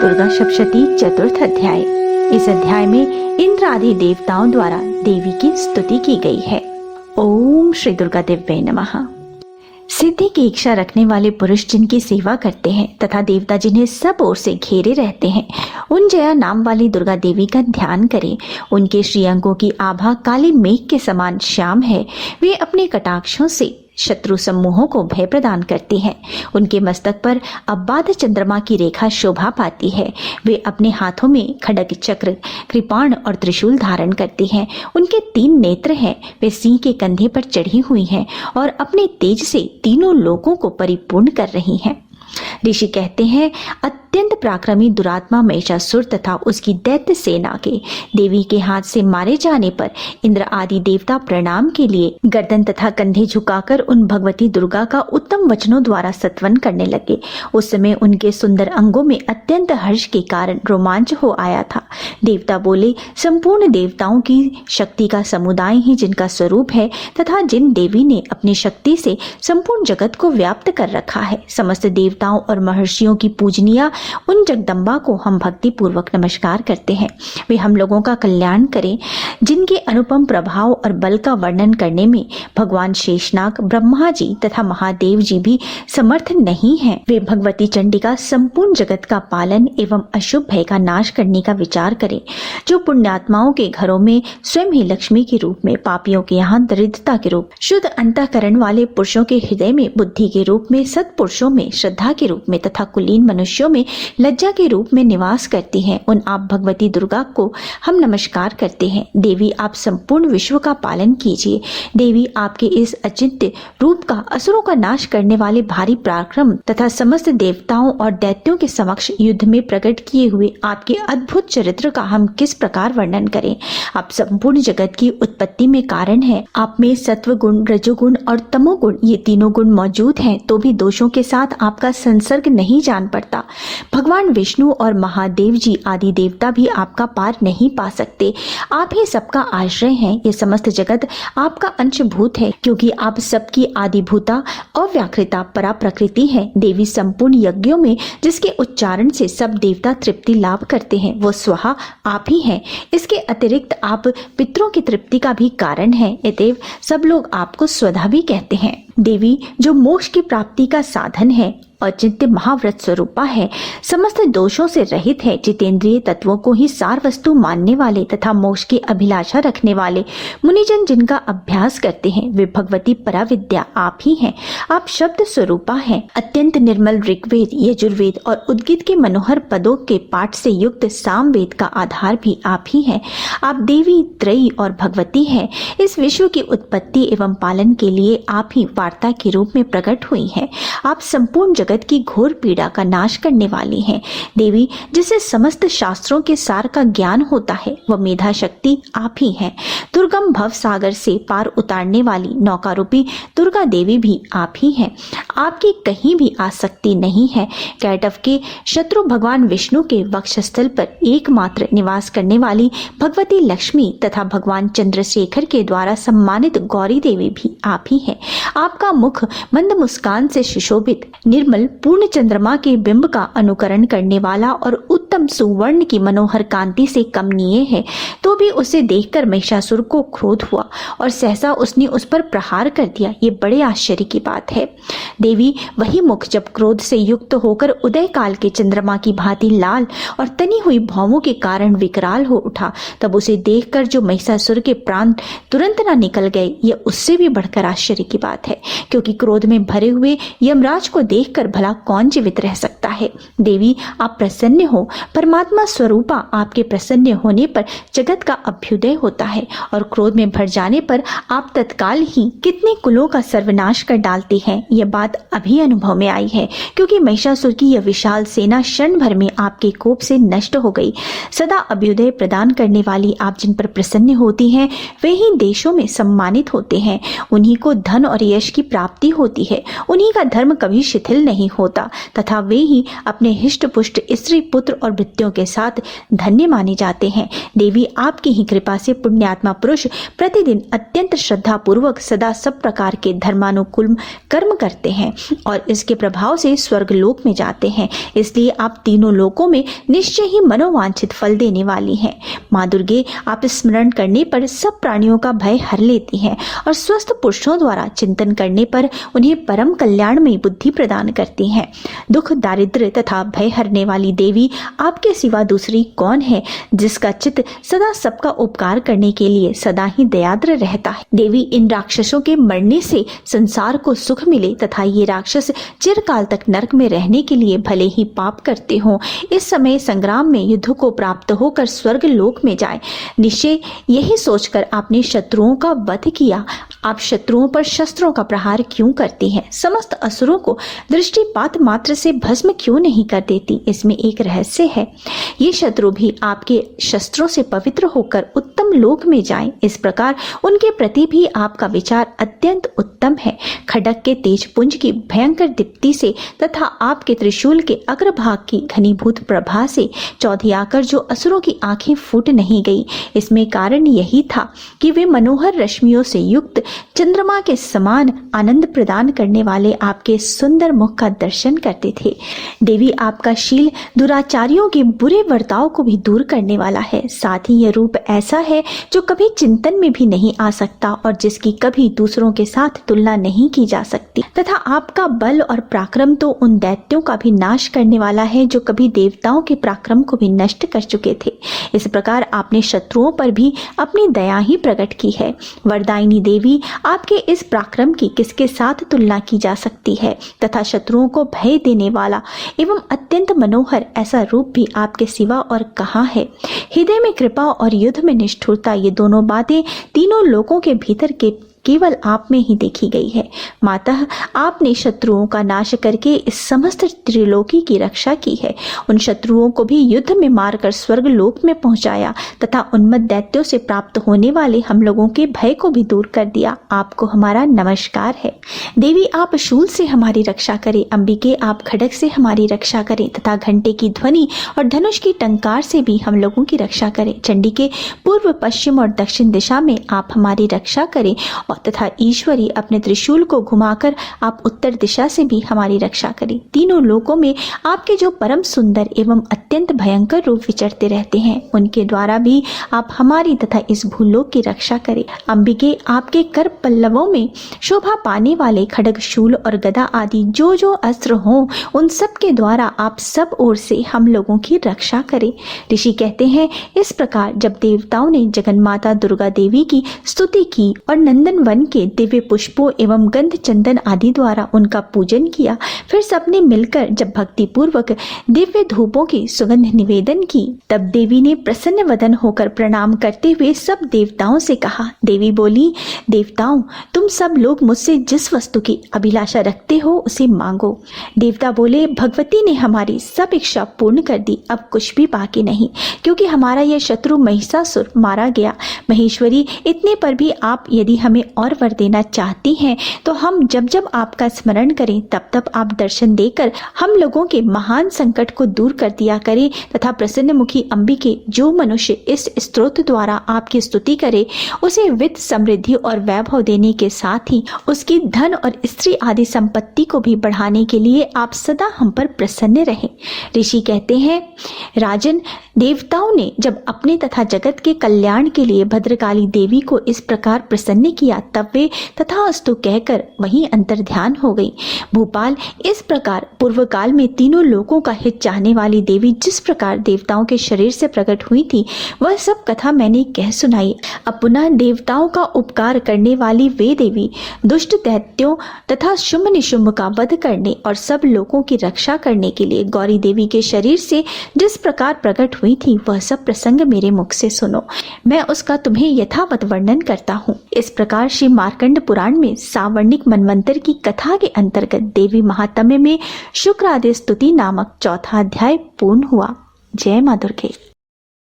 दुर्गा सप्तशती चतुर्थ अध्याय। इस अध्याय में इंद्र आदि देवताओं द्वारा देवी की स्तुति की गई है। ओम श्री दुर्गा देव्यै नमः। सिद्धि की इच्छा रखने वाले पुरुष जिनकी सेवा करते हैं तथा देवता जिन्हें सब ओर से घेरे रहते हैं, उन जया नाम वाली दुर्गा देवी का ध्यान करें। उनके श्रीअंगों की आभा काली मेघ के समान श्याम है। वे अपने कटाक्षों से शत्रु समूहों को भय प्रदान करती हैं। उनके मस्तक पर अबाध चंद्रमा की रेखा शोभा पाती है। वे अपने हाथों में खड्ग, चक्र, कृपाण और त्रिशूल धारण करती हैं। उनके 3 नेत्र हैं। वे सिंह के कंधे पर चढ़ी हुई हैं और अपने तेज से तीनों लोकों को परिपूर्ण कर रही हैं। ऋषि कहते हैं, अत्यंत पराक्रमी दुरात्मा महिषासुर तथा उसकी दैत्य सेना के देवी के हाथ से मारे जाने पर इंद्र आदि देवता प्रणाम के लिए गर्दन तथा कंधे झुकाकर उन भगवती दुर्गा का उत्तम वचनों द्वारा सत्वन करने लगे। उस समय उनके सुंदर अंगों में अत्यंत हर्ष के कारण रोमांच हो आया था। देवता बोले, संपूर्ण देवताओं की शक्ति का समुदाय ही जिनका स्वरूप है तथा जिन देवी ने अपनी शक्ति से संपूर्ण जगत को व्याप्त कर रखा है, समस्त देवताओं और महर्षियों की पूजनीय उन जगदम्बा को हम भक्ति पूर्वक नमस्कार करते हैं। वे हम लोगों का कल्याण करें। जिनके अनुपम प्रभाव और बल का वर्णन करने में भगवान शेषनाग, ब्रह्मा जी तथा महादेव जी भी समर्थ नहीं हैं। वे भगवती चंडिका संपूर्ण जगत का पालन एवं अशुभ भय का नाश करने का विचार करें। जो पुण्यात्माओं के घरों में स्वयं ही लक्ष्मी के रूप में, पापियों के यहाँ दरिद्रता के रूप, शुद्ध अंतःकरण वाले पुरुषों के हृदय में बुद्धि के रूप में, सत्पुरुषों में श्रद्धा के रूप में तथा कुलीन मनुष्यों में लज्जा के रूप में निवास करती हैं, उन आप भगवती दुर्गा को हम नमस्कार करते हैं। देवी, आप संपूर्ण विश्व का पालन कीजिए। देवी, आपके इस अचिंत्य रूप का, असुरों का नाश करने वाले भारी पराक्रम तथा समस्त देवताओं और दैत्यों के समक्ष युद्ध में प्रकट किए हुए आपके अद्भुत चरित्र का हम किस प्रकार वर्णन करें। आप संपूर्ण जगत की उत्पत्ति में कारण है। आप में सत्व गुण, रजोगुण और तमोगुण, ये तीनों गुण मौजूद हैं, तो भी दोषों के साथ आपका संसर्ग नहीं जान पड़ता। भगवान विष्णु और महादेव जी आदि देवता भी आपका पार नहीं पा सकते। आप ही सबका आश्रय हैं। ये समस्त जगत आपका अंशभूत है, क्योंकि आप सबकी आदिभूता, अव्याकृता, परा प्रकृति है। देवी, संपूर्ण यज्ञों में जिसके उच्चारण से सब देवता तृप्ति लाभ करते हैं, वो स्वहा आप ही हैं। इसके अतिरिक्त आप पितरों की तृप्ति का भी कारण है। अतएव सब लोग आपको स्वधा भी कहते हैं। देवी, जो मोक्ष की प्राप्ति का साधन है, अचिंत्य महाव्रत स्वरूपा है, समस्त दोषों से रहित है, जितेंद्रिय तत्वों को ही सार वस्तु मानने वाले तथा मोक्ष की अभिलाषा रखने वाले मुनिजन जिनका अभ्यास करते हैं, वे भगवती पराविद्या आप ही हैं। आप शब्द स्वरूपा हैं। अत्यंत निर्मल ऋग्वेद, यजुर्वेद और उद्गीत के मनोहर पदों के पाठ से युक्त सामवेद का आधार भी आप ही हैं। आप देवी, त्रयी और भगवती हैं। इस विश्व की उत्पत्ति एवं पालन के लिए आप ही वार्ता के रूप में प्रकट हुई हैं। आप संपूर्ण जगत की घोर पीड़ा का नाश करने वाली हैं। देवी, जिसे समस्त शास्त्रों के सार का ज्ञान होता है, वह मेधा शक्ति आप ही हैं। दुर्गम भव सागर से पार उतारने वाली नौका रूपी दुर्गा देवी भी आप ही हैं। आपकी कहीं भी आसक्ति नहीं है। कैटव के शत्रु भगवान विष्णु के वक्षस्थल पर एकमात्र निवास करने वाली भगवती लक्ष्मी तथा भगवान चंद्रशेखर के द्वारा सम्मानित गौरी देवी भी आप ही हैं। आपका मुख मंद मुस्कान से सुशोभित, निर्मल पूर्ण चंद्रमा के बिंब का अनुकरण करने वाला और उत्तम सुवर्ण की मनोहर कांति से कमनीय है, तो भी उसे देखकर महिषासुर को क्रोध हुआ और सहसा उसने उस पर प्रहार कर दिया। ये बड़े आश्चर्य की बात है। देवी, वही मुख जब क्रोध से युक्त होकर उदय काल के चंद्रमा की भांति लाल और तनी हुई भौमों के कारण विकराल हो उठा, तब उसे देखकर जो महिषासुर के प्राण तुरंत न निकल गए, यह उससे भी बढ़कर आश्चर्य की बात है, क्योंकि क्रोध में भरे हुए यमराज को देखकर भला कौन जीवित रह सकता है। देवी, आप प्रसन्न हो। परमात्मा स्वरूपा आपके प्रसन्न होने पर जगत का अभ्युदय होता है और क्रोध में भर जाने पर आप तत्काल ही कितने कुलों का सर्वनाश कर डालती हैं। यह बात अभी अनुभव में आई है, क्योंकि महिषासुर की यह विशाल सेना क्षण भर में आपके कोप से नष्ट हो गई। सदा अभ्युदय प्रदान करने वाली आप जिन पर प्रसन्न होती हैं, वे ही देशों में सम्मानित होते हैं। उन्हीं को धन और यश की प्राप्ति होती है। उन्हीं का धर्म कभी शिथिल नहीं होता तथा वे ही अपने हिष्ट पुष्ट स्त्री, पुत्र और और वृत्तियों के साथ धन्य माने जाते हैं। देवी आपकी ही कृपा से पुण्यात्मा पुरुष प्रतिदिन अत्यंत श्रद्धा पूर्वक सदा सब प्रकार के धर्मानुकूल कर्म करते हैं और इसके प्रभाव से स्वर्ग लोक में जाते हैं। इसलिए आप तीनों लोकों में निश्चय ही मनोवांछित फल देने वाली हैं। माँ दुर्गे आप स्मरण करने पर सब प्राणियों का भय हर लेती हैं और स्वस्थ पुरुषों द्वारा चिंतन करने पर उन्हें परम कल्याणमयी बुद्धि प्रदान करती हैं। दुख, दारिद्र्य तथा भय हरने वाली देवी आपके सिवा दूसरी कौन है जिसका चित्त सदा सबका उपकार करने के लिए सदा ही दयाद्र रहता है। देवी, इन राक्षसों के मरने से संसार को सुख मिले तथा ये राक्षस चिरकाल तक नरक में रहने के लिए भले ही पाप करते हों, इस समय संग्राम में युद्ध को प्राप्त होकर स्वर्ग लोक में जाए। निश्चय यही सोचकर आपने शत्रुओं का वध किया। आप शत्रुओं पर शस्त्रों का प्रहार क्यों करती हैं? समस्त असुरों को दृष्टिपात मात्र से भस्म क्यों नहीं कर देती? इसमें एक रहस्य है। ये शत्रु भी आपके शस्त्रों से पवित्र होकर उत्तम लोक में जाएं। इस प्रकार उनके प्रति भी आपका विचार अत्यंत उत्तम है। खड्ग के तेज पुंज की भयंकर दीप्ति से तथा आपके त्रिशूल के अग्रभाग की घनीभूत प्रभा से चौधियाकर जो असुरों की आंखें फूट नहीं गई, इसमें कारण यही था कि वे मनोहर रश्मियों से युक्त चंद्रमा के समान आनंद प्रदान करने वाले आपके सुंदर मुख का दर्शन करते थे। देवी, आपका शील दुराचारियों के बुरे बर्ताव को भी दूर करने वाला है। साथ ही यह रूप ऐसा है जो कभी चिंतन में भी नहीं आ सकता और जिसकी कभी दूसरों के साथ तुलना नहीं की जा सकती, तथा आपका बल और पराक्रम तो उन दैत्यों का भी नाश करने वाला है जो कभी देवताओं के पराक्रम को भी नष्ट कर चुके थे। इस प्रकार आपने शत्रुओं पर भी अपनी दया ही प्रकट की है। वरदायिनी देवी, आपके इस पराक्रम की किसके साथ तुलना की जा सकती है तथा शत्रुओं को भय देने वाला एवं अत्यंत मनोहर ऐसा रूप भी आपके सिवा और कहाँ है? हृदय में कृपा और युद्ध में निष्ठुरता, ये दोनों बातें तीनों लोकों के भीतर के केवल आप में ही देखी गई है। माता, आपने शत्रुओं का नाश करके इस समस्त त्रिलोकी की रक्षा की है। उन शत्रुओं को भी युद्ध में मारकर स्वर्ग लोक में पहुंचाया तथा उन्मत्त दैत्यों से प्राप्त होने वाले हम लोगों के भय को भी दूर कर दिया। आपको हमारा नमस्कार है। देवी, आप शूल से हमारी रक्षा करें। अंबिके, आप खड्ग से हमारी रक्षा करें तथा घंटे की ध्वनि और धनुष की टंकार से भी हम लोगों की रक्षा करें। चंडिके, पूर्व, पश्चिम और दक्षिण दिशा में आप हमारी रक्षा करें तथा ईश्वरी, अपने त्रिशूल को घुमाकर आप उत्तर दिशा से भी हमारी रक्षा करें। तीनों लोकों में आपके जो परम सुंदर एवं अत्यंत भयंकर रूप विचरते रहते हैं, उनके द्वारा भी आप हमारी तथा इस भूलोक की रक्षा करें। अंबिके, आपके कर पल्लवों में शोभा पाने वाले खड्ग, शूल और गदा आदि जो जो अस्त्र हों, उन सब के द्वारा आप सब ओर से हम लोगों की रक्षा करें। ऋषि कहते हैं, इस प्रकार जब देवताओं ने जगन्माता दुर्गा देवी की स्तुति की और नंदन वन के दिव्य पुष्पों एवं गंध चंदन आदि द्वारा उनका पूजन किया, फिर सबने मिलकर जब भक्ति पूर्वक दिव्य धूपों की सुगंध निवेदन की, तब देवी ने प्रसन्न वदन होकर प्रणाम करते हुए सब देवताओं से कहा। देवी बोली, देवताओं, तुम सब लोग मुझसे जिस वस्तु की अभिलाषा रखते हो उसे मांगो। देवता बोले, भगवती ने हमारी सब इच्छा पूर्ण कर दी, अब कुछ भी बाकी नहीं, क्योंकि हमारा यह शत्रु महिषासुर मारा गया। महेश्वरी, इतने पर भी आप यदि हमें और वर देना चाहती हैं तो हम जब जब आपका स्मरण करें तब तब आप दर्शन देकर हम लोगों के महान संकट को दूर कर दिया करें तथा प्रसन्न मुखी अंबिके, जो मनुष्य इस स्तोत्र द्वारा आपकी स्तुति करे उसे वित्त, समृद्धि और वैभव देने के साथ ही उसकी धन और स्त्री आदि संपत्ति को भी बढ़ाने के लिए आप सदा हम पर प्रसन्न रहें। ऋषि कहते हैं, राजन, देवताओं ने जब अपने तथा जगत के कल्याण के लिए भद्रकाली देवी को इस प्रकार प्रसन्न किया, तब वे तथास्तु कहकर वहीं अंतर ध्यान हो गई। भूपाल, इस प्रकार पूर्व काल में तीनों लोकों का हित चाहने वाली देवी जिस प्रकार देवताओं के शरीर से प्रकट हुई थी, वह सब कथा मैंने कह सुनाई। अब पुनः देवताओं का उपकार करने वाली वे देवी दुष्ट दैत्यों तथा शुंभ निशुंभ का वध करने और सब लोगों की रक्षा करने के लिए गौरी देवी के शरीर से जिस प्रकार प्रकट हुई थी, वह सब प्रसंग मेरे मुख से सुनो। मैं उसका तुम्हें यथावत वर्णन करता हूँ। इस प्रकार श्री मार्कंड पुराण में सावर्णिक मनवंतर की कथा के अंतर्गत देवी महात्म्य में शुक्र आदि स्तुति नामक चौथा अध्याय पूर्ण हुआ। जय मां दुर्गे।